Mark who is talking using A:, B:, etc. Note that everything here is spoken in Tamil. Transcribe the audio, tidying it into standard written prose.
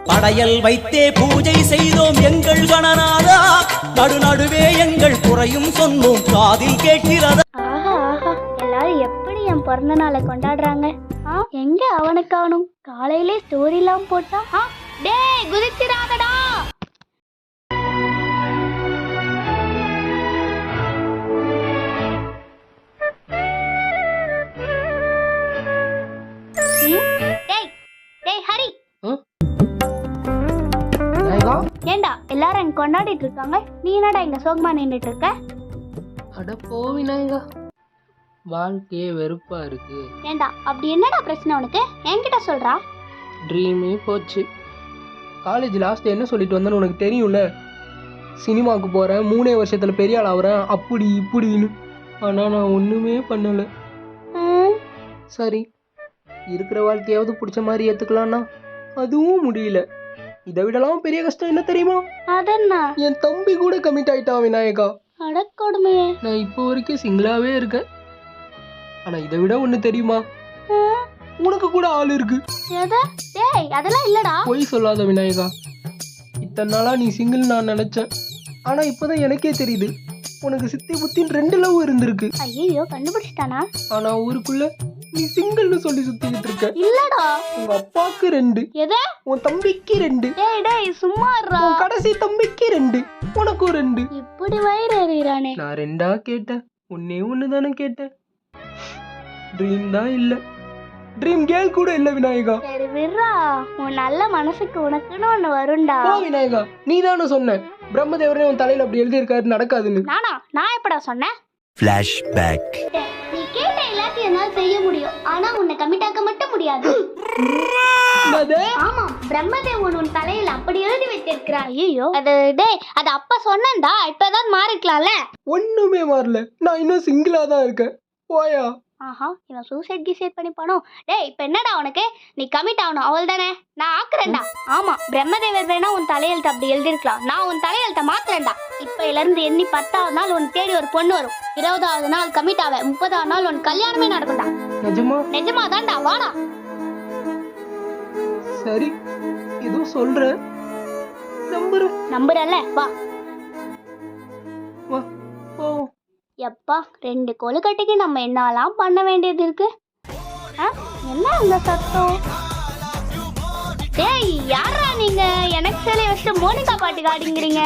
A: படையல் வைத்தே பூஜை செய்தோம் எங்கள் கணநாதா, நடுநடுவே எங்கள் குறையும் சொன்னோம் காதில் கேட்கிறதா.
B: ஆஹா ஆஹா, எல்லாரும் எப்படி என் பிறந்த நாளை கொண்டாடுறாங்க. எங்க அவனை காணும்? காலையிலே ஸ்டோரி எல்லாம் போட்டா. டேய் குதிச்சிராதடா. ஹரி, ஏண்டா எல்லாரும் இங்க கொண்டாடிட்டு இருக்காங்க, நீ என்னடா இங்க சோகமா நின்றுட்டு இருக்க?
C: அட போவினாங்க, வாழ்க்கையே வெறுப்பா இருக்கு.
B: ஏண்டா அப்படி என்னடா பிரச்சனை உனக்கு? என்கிட்ட சொல்றா.
C: ட்ரீமே போச்சு. காலேஜ் லாஸ்ட் என்ன சொல்லிட்டு வந்தேன்னு உனக்கு தெரியும்ல, சினிமாவுக்கு போகிறேன், 3 வருஷத்தில் பெரிய ஆள் ஆகிறேன், அப்படி இப்படின்னு. ஆனால் நான் ஒன்றுமே பண்ணலை. சரி, இருக்கிற வாழ்க்கையாவது பிடிச்ச மாதிரி ஏற்றுக்கலான்னா அதுவும் முடியல. இதை விடலாம் பெரிய கஷ்டம் என்ன தெரியுமா?
B: அதென்ன?
C: என் தம்பி கூட கமிட் ஆயிட்டான் விநாயகா.
B: அடக்கொடுமையே.
C: நான் இப்போ வரைக்கும் சிங்கிளாவே இருக்கேன். ஆனா இதை விட ஒண்ணு தெரியுமா, உனக்கு கூட ஆள் இருக்கு.
B: அதெல்லாம் இல்லடா.
C: பொய் சொல்லாத விநாயகா. இத்தனை நாளா நீ சிங்கிள் நான் நினைச்சேன். ஆனா இப்பதான் எனக்கே தெரியுது, உனக்கு சித்தி புத்தின்னு 2 லவ் இருந்திருக்கு.
B: ஐயோ, கண்டுபிடிச்சிட்டானா?
C: ஆனா ஊருக்குள்ள நீ சிங்கிள்னு சொல்லி சுத்திக்கிட்டு இருக்க.
B: இல்லடா,
C: உங்க அப்பாக்கு 2, உன் தம்பிக்கு 2,
B: சும்மா
C: உன் கடைசி தம்பிக்கு 2, உனக்கும் 2.
B: இப்படி வயிறானே.
C: நான் 2ஆ கேட்டேன், ஒன்னே ஒண்ணுதானே கேட்டேன். ட்ரீம் தான் இல்ல, ட்ரீம் கேர்ள் கூட இல்ல விநாயகா.
B: சரி விட்றா, உன் நல்ல மனசுக்கு உனக்குன்னு ஒண்ணு வரும்டா.
C: விநாயகா, நீ தானே சொன்ன பிரம்மதேவரே உன் தலையில அப்படி எழுதி இருக்காரு நடக்காதுன்னு.
B: நான் எப்படா சொன்னேன்?
A: ஃபிளாஷ்பேக்.
B: நீ கேட்ட எல்லாத்தையும் என்னால செய்ய முடியும், ஆனா உன்னை கமிட்டாக்க மட்டும் முடியாது. ஆமா, பிரம்மதேவன் உன் தலையில அப்படி எழுதி வச்சிருக்கிறார். ஐயோ, அது அப்ப சொன்னேன்டா, இப்பதான் மாறிக்கலாம்ல.
C: ஒண்ணுமே மாறல, நான் இன்னும் சிங்கிளா தான் இருக்கேன். போயா.
B: ஆஹா, இவன் சூசைட் கிசைட் பண்ணி போனோம். இப்ப என்னடா உனக்கு? நீ கமிட் ஆகணும், அவள் தானே. நான் ஆக்குறேன்டா. ஆமா, பிரம்மதேவர் வேணா உன் தலையெழுத்து அப்படி எழுதிருக்கலாம், நான் உன் தலையெழுத்த மாத்துறேன்டா. இப்ப இருந்து எண்ணி 10வது நாள் உனக்கு தேடி ஒரு பொண்ணு வரும். 20வது நாள் கமிட் ஆவ, 30வது நாள் உனக்கு கல்யாணமே நடக்கும்டா. நிஜமா தான்டா, வாடா.
C: சரி, ஏதோ சொல்ற,
B: நம்புறல்ல, வா.
C: ஓ,
B: எப்பா, 2 கொலுக்கட்டைக்கு நம்ம என்னெல்லாம் பண்ண வேண்டியது இருக்கு. என்ன அந்த சத்தம்? டேய், யாரா நீங்க? எனக்கு சிலை வச்சுட்டு மோனிகா பாட்டுக்கு ஆடிங்கிறீங்க.